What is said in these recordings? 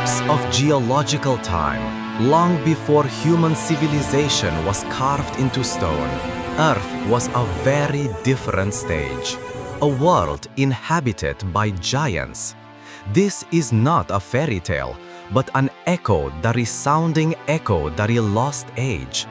depths of geological time, long before human civilization was carved into stone, Earth was a very different stage, a world inhabited by giants. This is not a fairy tale, but an echo, the resounding echo, the lost age.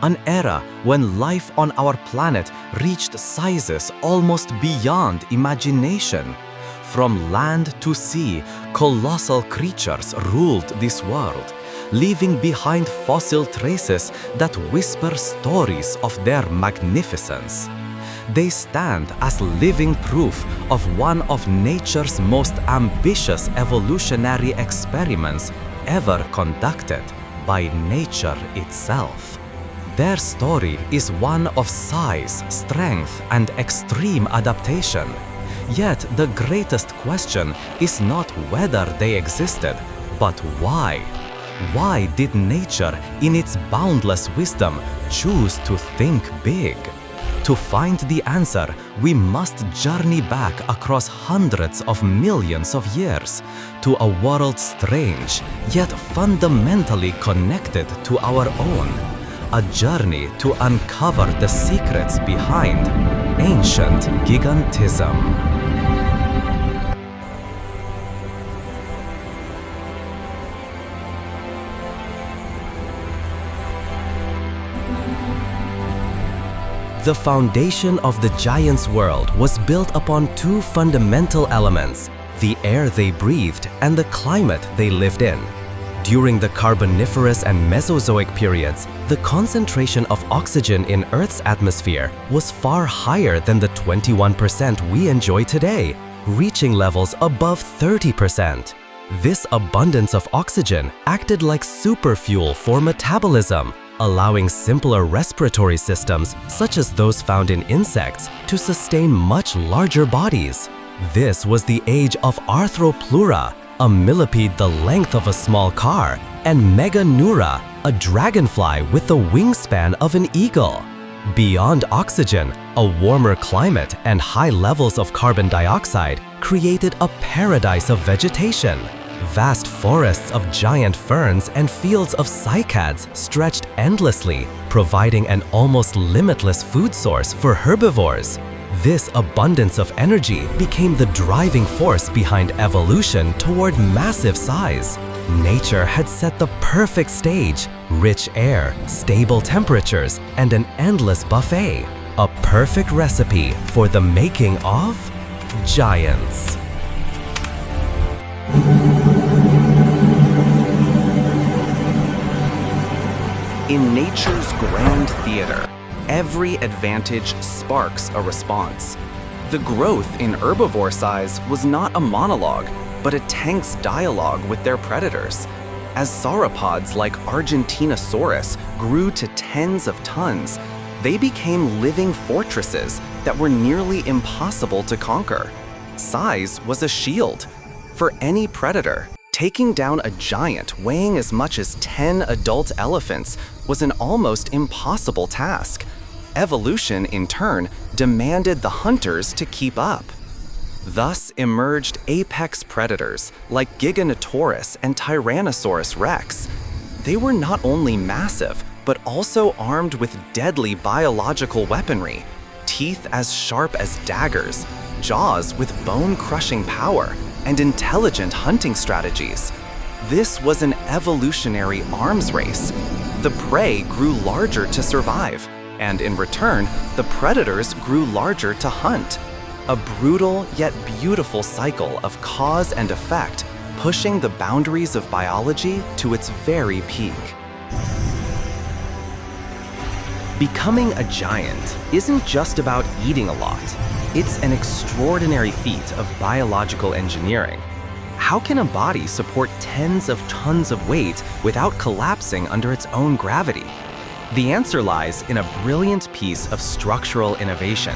An era when life on our planet reached sizes almost beyond imagination. From land to sea, colossal creatures ruled this world, leaving behind fossil traces that whisper stories of their magnificence. They stand as living proof of one of nature's most ambitious evolutionary experiments ever conducted by nature itself. Their story is one of size, strength, and extreme adaptation. Yet the greatest question is not whether they existed, but why. Why did nature, in its boundless wisdom, choose to think big? To find the answer, we must journey back across hundreds of millions of years to a world strange, yet fundamentally connected to our own. A journey to uncover the secrets behind ancient gigantism. The foundation of the giants' world was built upon two fundamental elements: the air they breathed and the climate they lived in. During the Carboniferous and Mesozoic periods, the concentration of oxygen in Earth's atmosphere was far higher than the 21% we enjoy today, reaching levels above 30%. This abundance of oxygen acted like superfuel for metabolism, allowing simpler respiratory systems, such as those found in insects, to sustain much larger bodies. This was the age of Arthropleura, a millipede the length of a small car, and Meganeura, a dragonfly with the wingspan of an eagle. Beyond oxygen, a warmer climate and high levels of carbon dioxide created a paradise of vegetation. Vast forests of giant ferns and fields of cycads stretched endlessly, providing an almost limitless food source for herbivores. This abundance of energy became the driving force behind evolution toward massive size. Nature had set the perfect stage: rich air, stable temperatures, and an endless buffet. A perfect recipe for the making of giants. In nature's grand theater, every advantage sparks a response. The growth in herbivore size was not a monologue, but a tense dialogue with their predators. As sauropods like Argentinosaurus grew to tens of tons, they became living fortresses that were nearly impossible to conquer. Size was a shield. For any predator, taking down a giant weighing as much as 10 adult elephants was an almost impossible task. Evolution, in turn, demanded the hunters to keep up. Thus emerged apex predators like Gigantosaurus and Tyrannosaurus rex. They were not only massive, but also armed with deadly biological weaponry, teeth as sharp as daggers, jaws with bone-crushing power, and intelligent hunting strategies. This was an evolutionary arms race. The prey grew larger to survive, and in return, the predators grew larger to hunt. A brutal yet beautiful cycle of cause and effect, pushing the boundaries of biology to its very peak. Becoming a giant isn't just about eating a lot. It's an extraordinary feat of biological engineering. How can a body support tens of tons of weight without collapsing under its own gravity? The answer lies in a brilliant piece of structural innovation.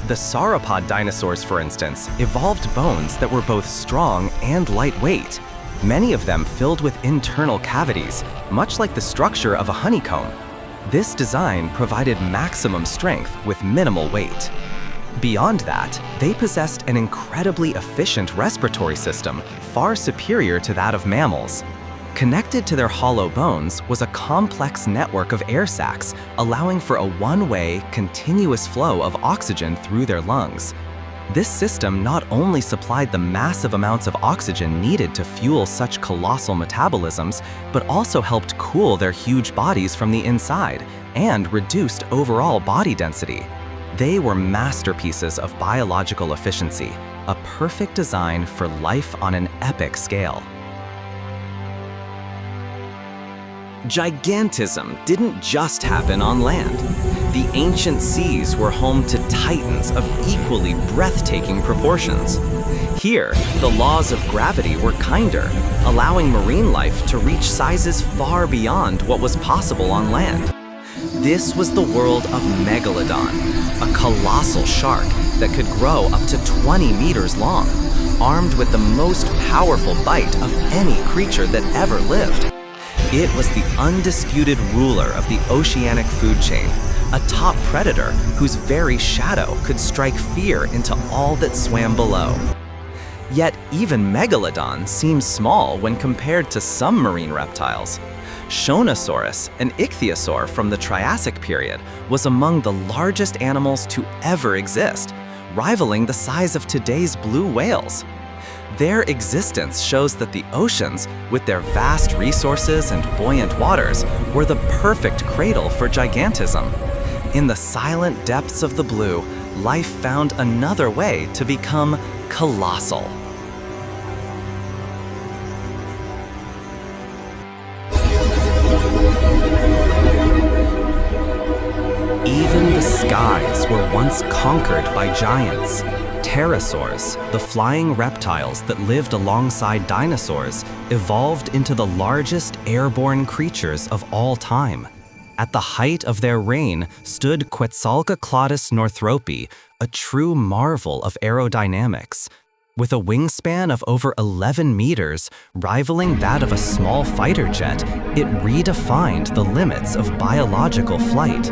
The sauropod dinosaurs, for instance, evolved bones that were both strong and lightweight, many of them filled with internal cavities, much like the structure of a honeycomb. This design provided maximum strength with minimal weight. Beyond that, they possessed an incredibly efficient respiratory system, far superior to that of mammals. Connected to their hollow bones was a complex network of air sacs, allowing for a one-way, continuous flow of oxygen through their lungs. This system not only supplied the massive amounts of oxygen needed to fuel such colossal metabolisms, but also helped cool their huge bodies from the inside and reduced overall body density. They were masterpieces of biological efficiency, a perfect design for life on an epic scale. Gigantism didn't just happen on land. The ancient seas were home to titans of equally breathtaking proportions. Here, the laws of gravity were kinder, allowing marine life to reach sizes far beyond what was possible on land. This was the world of Megalodon, a colossal shark that could grow up to 20 meters long, armed with the most powerful bite of any creature that ever lived. It was the undisputed ruler of the oceanic food chain, a top predator whose very shadow could strike fear into all that swam below. Yet even Megalodon seems small when compared to some marine reptiles. Shonosaurus, an ichthyosaur from the Triassic period, was among the largest animals to ever exist, rivaling the size of today's blue whales. Their existence shows that the oceans, with their vast resources and buoyant waters, were the perfect cradle for gigantism. In the silent depths of the blue, life found another way to become colossal. Even the skies were once conquered by giants. Pterosaurs, the flying reptiles that lived alongside dinosaurs, evolved into the largest airborne creatures of all time. At the height of their reign stood Quetzalcoatlus northropi, a true marvel of aerodynamics. With a wingspan of over 11 meters, rivaling that of a small fighter jet, it redefined the limits of biological flight.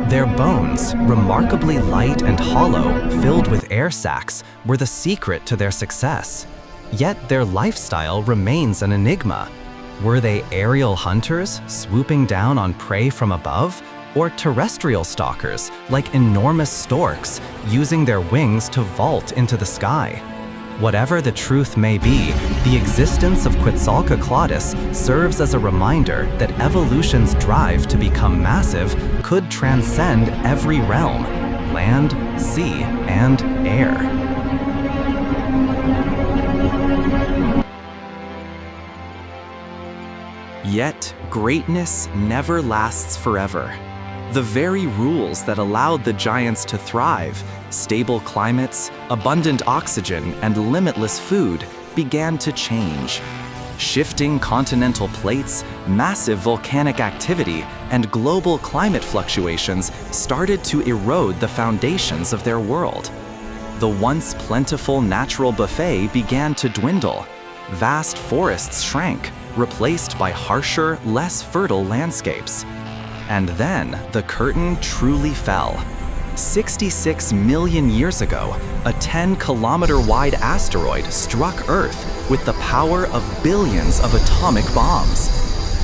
Their bones, remarkably light and hollow, filled with air sacs, were the secret to their success. Yet their lifestyle remains an enigma. Were they aerial hunters, swooping down on prey from above, or terrestrial stalkers, like enormous storks, using their wings to vault into the sky? Whatever the truth may be, the existence of Quetzalcoatlus serves as a reminder that evolution's drive to become massive could transcend every realm: land, sea, and air. Yet, greatness never lasts forever. The very rules that allowed the giants to thrive, stable climates, abundant oxygen, and limitless food, began to change. Shifting continental plates, massive volcanic activity, and global climate fluctuations started to erode the foundations of their world. The once plentiful natural buffet began to dwindle. Vast forests shrank, replaced by harsher, less fertile landscapes. And then the curtain truly fell. 66 million years ago, a 10-kilometer-wide asteroid struck Earth with the power of billions of atomic bombs.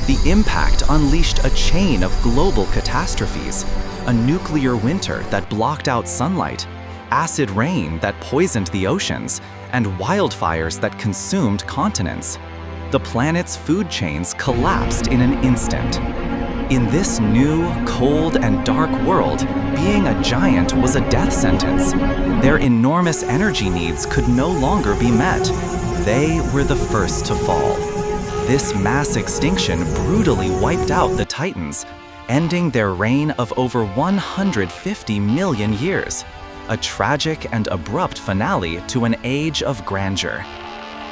The impact unleashed a chain of global catastrophes: a nuclear winter that blocked out sunlight, acid rain that poisoned the oceans, and wildfires that consumed continents. The planet's food chains collapsed in an instant. In this new, cold, and dark world, being a giant was a death sentence. Their enormous energy needs could no longer be met. They were the first to fall. This mass extinction brutally wiped out the Titans, ending their reign of over 150 million years. A tragic and abrupt finale to an age of grandeur.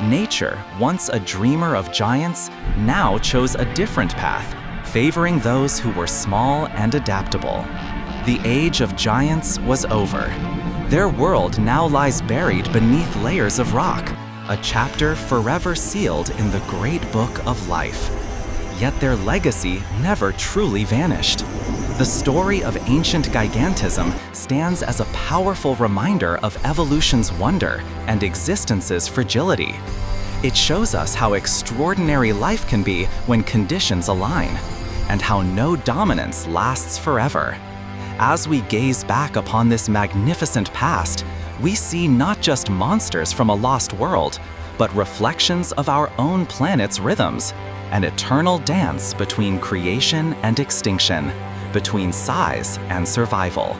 Nature, once a dreamer of giants, now chose a different path, favoring those who were small and adaptable. The age of giants was over. Their world now lies buried beneath layers of rock, a chapter forever sealed in the great book of life. Yet their legacy never truly vanished. The story of ancient gigantism stands as a powerful reminder of evolution's wonder and existence's fragility. It shows us how extraordinary life can be when conditions align, and how no dominance lasts forever. As we gaze back upon this magnificent past, we see not just monsters from a lost world, but reflections of our own planet's rhythms, an eternal dance between creation and extinction, between size and survival,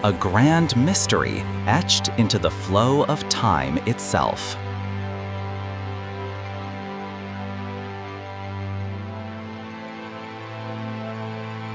a grand mystery etched into the flow of time itself.